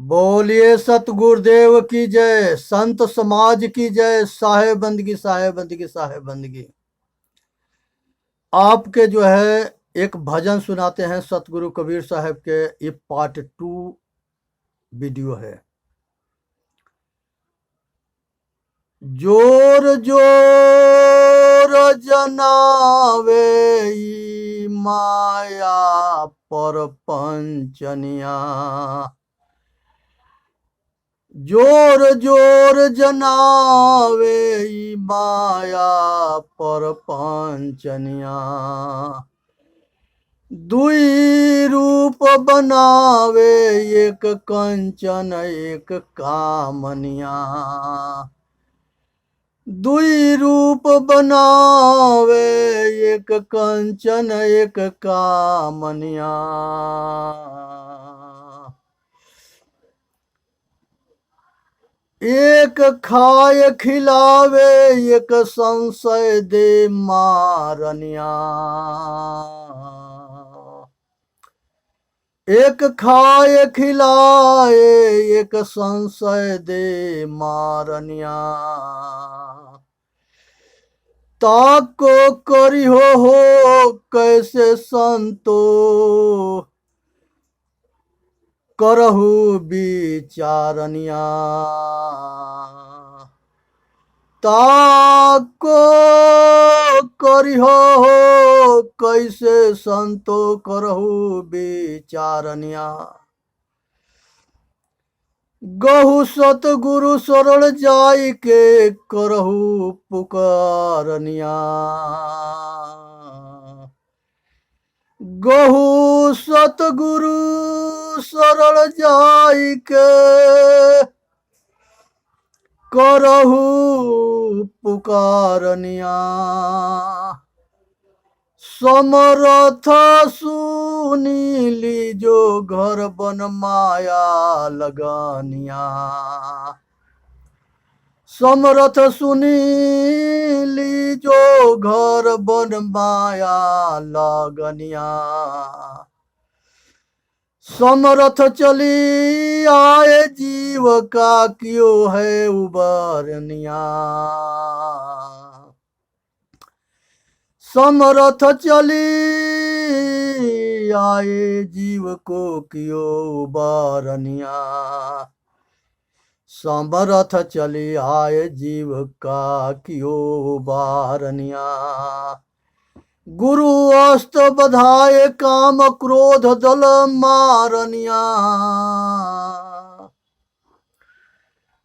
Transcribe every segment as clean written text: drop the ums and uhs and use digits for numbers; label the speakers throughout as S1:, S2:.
S1: बोलिए सतगुरुदेव की जय, संत समाज की जय। साहेब बंदगी, साहेब बंदगी, साहेब बंदगी। आपके जो है एक भजन सुनाते हैं सतगुरु कबीर साहब के। ये पार्ट 2 वीडियो है। जोर जोर जनावे ई माया पर पंचनिया, जोर जोर जनावे ई माया पर पंचनिया, दुई रूप बनावे एक कंचन एक कामनिया, दुई रूप बनावे एक कंचन एक कामनिया। एक खाए खिलावे एक संशय दे मारनिया, एक खाए खिलाए एक संशय दे मारनिया, ताको करी हो कैसे संतो करहु विचारनिया, ताको करिहो कैसे संतो करहु विचारनिया, गहु सतगुरु शरण जाई के करहु पुकारनिया, गहु सतगुरु शरण जाई के करहु पुकारनिया, समरथ सुनीली जो घर बन माया लगानिया, समरथ सुनीली जो घर बन माया लगनिया, समरथ चली आए जीव का क्यों है उबरनिया, समरथ चली आए जीव को क्यों उबरनिया, समरथ चली आए जीव का क्यों उबरनिया, गुरु अस्त्र बधाए काम क्रोध दल मारनिया,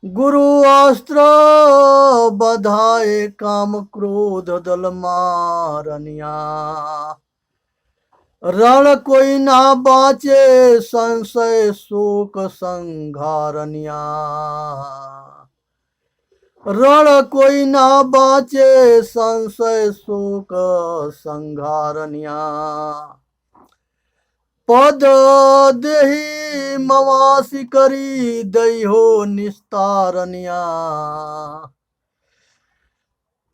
S1: गुरु अस्त्र बधाए काम क्रोध दल मारनिया, रण कोई ना बाचे संशय शोक संघारनिया, रण कोई ना बाचे संशय शोक संघारनिया, पद देहि मवासी करी दई हो निस्तारनिया,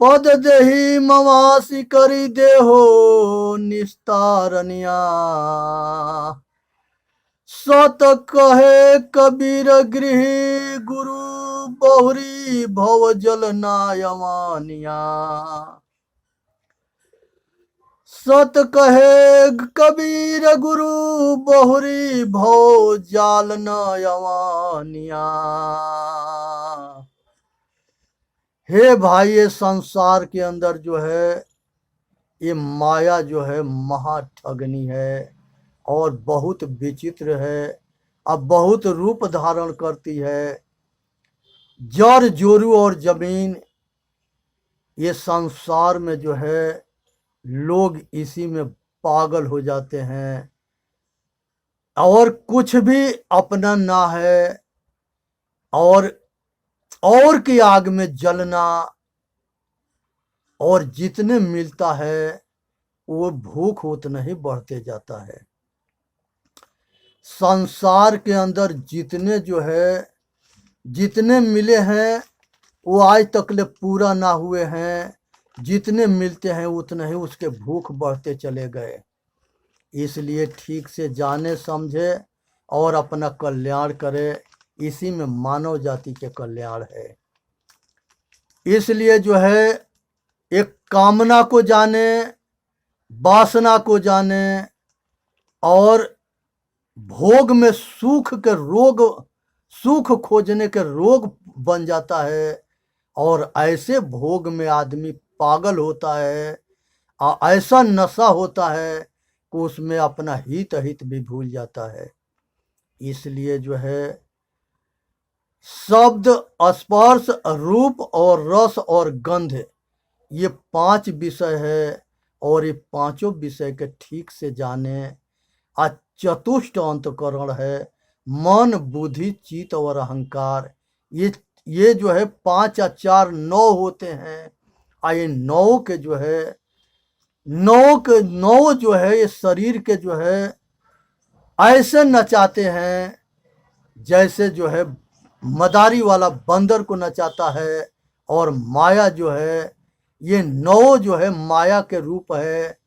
S1: पद देहि मवासी करी दे हो निस्तारनिया, सत कहे कबीर गृह गुरु बहुरी भव जल नायमानिया, सत कहे कबीर गुरु बहुरी भव जाल नयमानिया। हे भाई, ये संसार के अंदर जो है ये माया जो है महा ठगनी है और बहुत विचित्र है। अब बहुत रूप धारण करती है। जड़ जोरू और जमीन, ये संसार में जो है लोग इसी में पागल हो जाते हैं और कुछ भी अपना ना है और की आग में जलना, और जितने मिलता है वो भूख उतना ही बढ़ते जाता है। संसार के अंदर जितने जो है जितने मिले हैं वो आज तक ले पूरा ना हुए हैं, जितने मिलते हैं उतने ही उसके भूख बढ़ते चले गए। इसलिए ठीक से जाने समझे और अपना कल्याण करे, इसी में मानव जाति के कल्याण है। इसलिए जो है एक कामना को जाने, वासना को जाने और भोग में सुख के रोग, सुख खोजने के रोग बन जाता है और ऐसे भोग में आदमी पागल होता है, ऐसा नशा होता है कि उसमें अपना हित हित भी भूल जाता है। इसलिए जो है शब्द, स्पर्श, रूप और रस और गंध, ये 5 विषय है और ये पांचों विषय के ठीक से जाने। चतुष्ट अंतकरण है, मन, बुद्धि, चित्त और अहंकार। ये जो है 5 और 4 9 होते हैं। ये 9 के जो है 9 जो है ये शरीर के जो है ऐसे नचाते हैं जैसे जो है मदारी वाला बंदर को नचाता है। और माया जो है ये 9 जो है माया के रूप है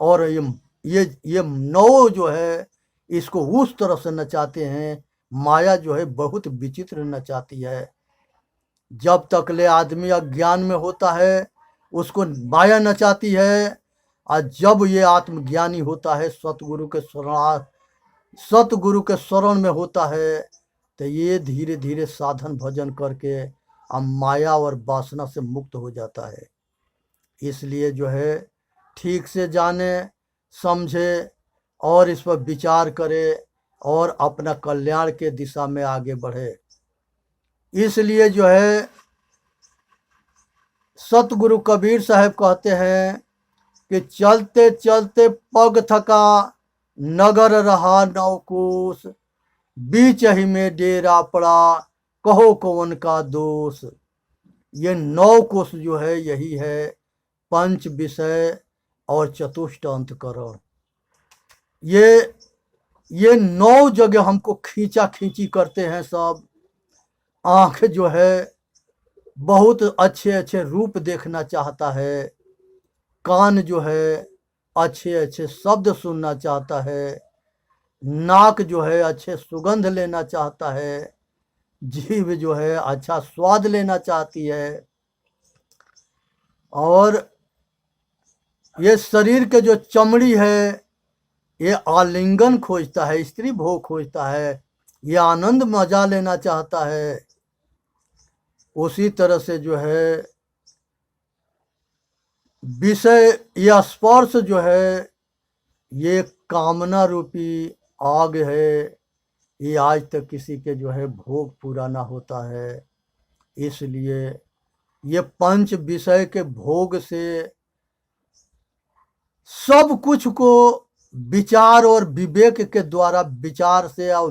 S1: और ये 9 जो है इसको उस तरह से नचाते हैं। माया जो है बहुत विचित्र नचाती है। जब तक ले आदमी अज्ञान में होता है उसको माया नचाती है, और जब ये आत्मज्ञानी होता है, सतगुरु के शरण में होता है, तो ये धीरे धीरे साधन भजन करके अब माया और वासना से मुक्त हो जाता है। इसलिए जो है ठीक से जाने, समझे और इस पर विचार करे और अपना कल्याण के दिशा में आगे बढ़े। इसलिए जो है सतगुरु कबीर साहब कहते हैं कि चलते चलते पग थका, नगर रहा नवकोश, बीच ही में डेरा पड़ा, कहो कौन का दोष। ये 9 कोश जो है यही है 5 विषय और चतुष्ट अंतकरण। ये 9 जगह हमको खींचा खींची करते हैं सब। आंख जो है बहुत अच्छे अच्छे रूप देखना चाहता है, कान जो है अच्छे अच्छे शब्द सुनना चाहता है, नाक जो है अच्छे सुगंध लेना चाहता है, जीभ जो है अच्छा स्वाद लेना चाहती है, और ये शरीर के जो चमड़ी है ये आलिंगन खोजता है, स्त्री भोग खोजता है, ये आनंद मजा लेना चाहता है। उसी तरह से जो है विषय या स्पर्श जो है ये कामना रूपी आग है, ये आज तक किसी के जो है भोग पूरा ना होता है। इसलिए ये 5 विषय के भोग से सब कुछ को विचार और विवेक के द्वारा, विचार से और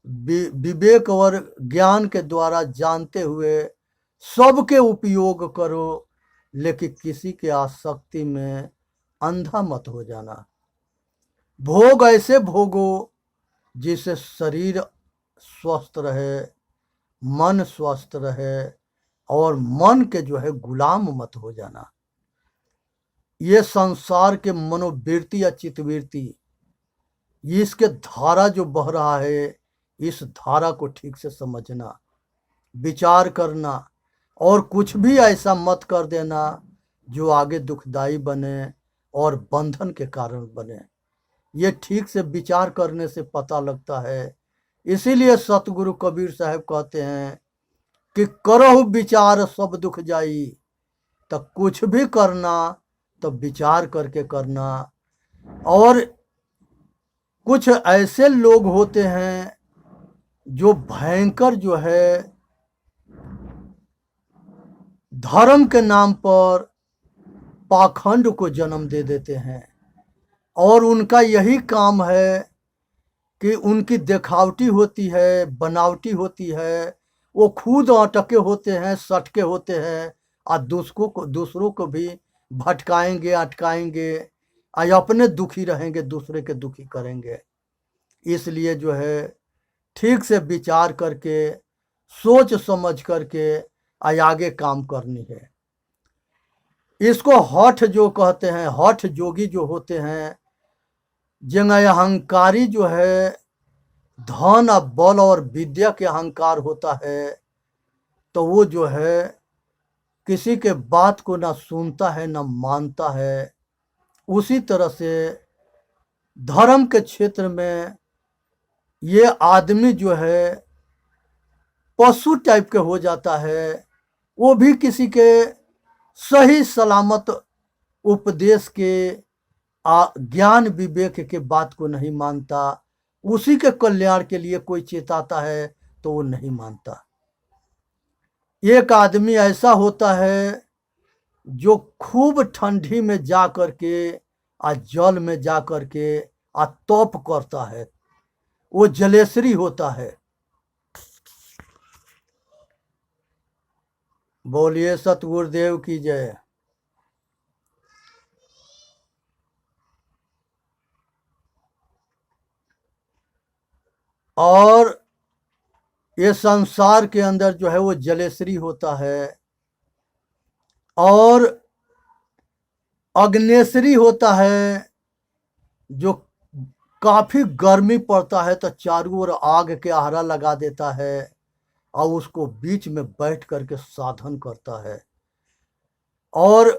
S1: विवेक और ज्ञान के द्वारा जानते हुए सबके उपयोग करो, लेकिन किसी के आसक्ति में अंधा मत हो जाना। भोग ऐसे भोगो जिससे शरीर स्वस्थ रहे, मन स्वस्थ रहे, और मन के जो है गुलाम मत हो जाना। ये संसार के मनोवृत्ति या चित्तवृत्ति, इसके धारा जो बह रहा है, इस धारा को ठीक से समझना, विचार करना, और कुछ भी ऐसा मत कर देना जो आगे दुखदाई बने और बंधन के कारण बने। ये ठीक से विचार करने से पता लगता है। इसीलिए सतगुरु कबीर साहब कहते हैं कि करहु विचार सब दुख जाई। तो कुछ भी करना तो विचार करके करना। और कुछ ऐसे लोग होते हैं जो भयंकर जो है धर्म के नाम पर पाखंड को जन्म दे देते हैं, और उनका यही काम है कि उनकी दिखावटी होती है, बनावटी होती है, वो खुद अटके होते हैं, सटके होते हैं, और दूसरों को भी भटकाएंगे, अटकाएंगे, और अपने दुखी रहेंगे, दूसरे के दुखी करेंगे। इसलिए जो है ठीक से विचार करके, सोच समझ करके आगे काम करनी है। इसको हठ जो कहते हैं, हठ जोगी जो होते हैं, जंग अहंकारी जो है धन और बल और विद्या के अहंकार होता है तो वो जो है किसी के बात को ना सुनता है ना मानता है। उसी तरह से धर्म के क्षेत्र में ये आदमी जो है पशु टाइप के हो जाता है। वो भी किसी के सही सलामत उपदेश के ज्ञान विवेक के बात को नहीं मानता। उसी के कल्याण के लिए कोई चेताता है तो वो नहीं मानता। एक आदमी ऐसा होता है जो खूब ठंडी में जा करके जल में जा करके तप करता है, वो जलेश्वरी होता है। बोलिए सतगुरुदेव की जय। और ये संसार के अंदर जो है वो जलेश्वरी होता है और अग्नेश्वरी होता है। जो काफी गर्मी पड़ता है तो चारों ओर आग के आहरा लगा देता है और उसको बीच में बैठ करके साधन करता है। और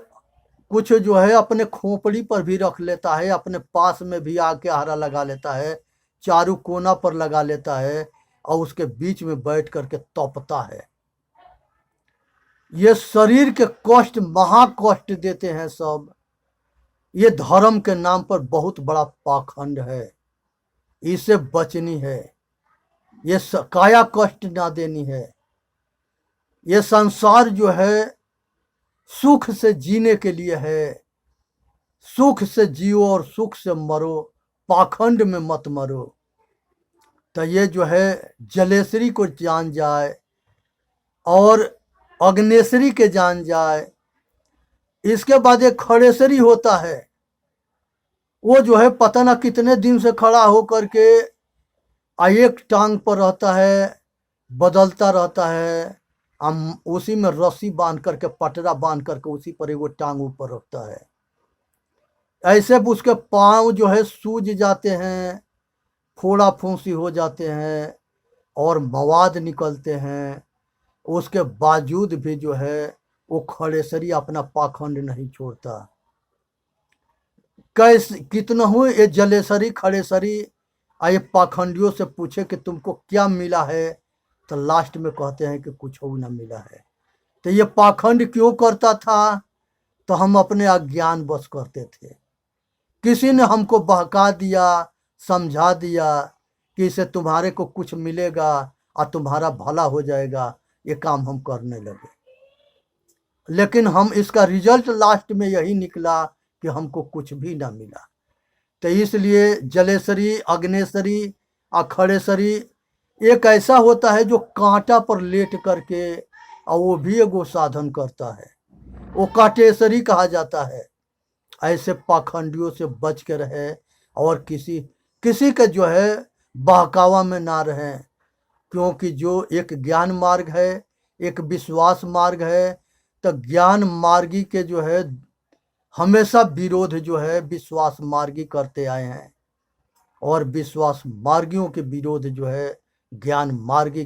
S1: कुछ जो है अपने खोपड़ी पर भी रख लेता है, अपने पास में भी आग के आहरा लगा लेता है, चारों कोना पर लगा लेता है और उसके बीच में बैठ करके तपता है। ये शरीर के कष्ट महाकष्ट देते हैं सब। ये धर्म के नाम पर बहुत बड़ा पाखंड है, इसे बचनी है। ये काया कष्ट ना देनी है। ये संसार जो है सुख से जीने के लिए है। सुख से जियो और सुख से मरो, पाखंड में मत मरो। तो ये जो है जलेश्वरी को जान जाए और अग्नेश्वरी के जान जाए। इसके बाद एक खड़ेश्वरी होता है। वो जो है पता ना कितने दिन से खड़ा होकर के एक टांग पर रहता है, बदलता रहता है। हम उसी में रस्सी बांध करके, पटरा बांध करके उसी पर एगो टांग ऊपर रखता है। ऐसे उसके पांव जो है सूज जाते हैं, फोड़ा फूंसी हो जाते हैं और मवाद निकलते हैं। उसके बावजूद भी जो है वो खड़ेश्वरी अपना पाखंड नहीं छोड़ता। कैसे कितना हो ये जलेश्वरी खड़ेश्वरी ये पाखंडियों से पूछे कि तुमको क्या मिला है तो लास्ट में कहते हैं कि कुछ हो ना मिला है। तो ये पाखंड क्यों करता था? तो हम अपने अज्ञान बस करते थे। किसी ने हमको बहका दिया, समझा दिया कि इसे तुम्हारे को कुछ मिलेगा और तुम्हारा भला हो जाएगा, ये काम हम करने लगे। लेकिन हम इसका रिजल्ट लास्ट में यही निकला कि हमको कुछ भी ना मिला। तो इसलिए जलेश्वरी, अग्नेश्वरी और खड़ेश्वरी एक ऐसा होता है जो कांटा पर लेट करके और वो भी एगो साधन करता है, वो कांटेश्वरी कहा जाता है। ऐसे पाखंडियों से बच के रहे और किसी के जो है बहकावा में ना रहे। क्योंकि जो एक ज्ञान मार्ग है, एक विश्वास मार्ग है, तो ज्ञान मार्गी के जो है हमेशा विरोध जो है विश्वास मार्गी करते आए हैं और विश्वास मार्गियों के विरोध जो है ज्ञान मार्गी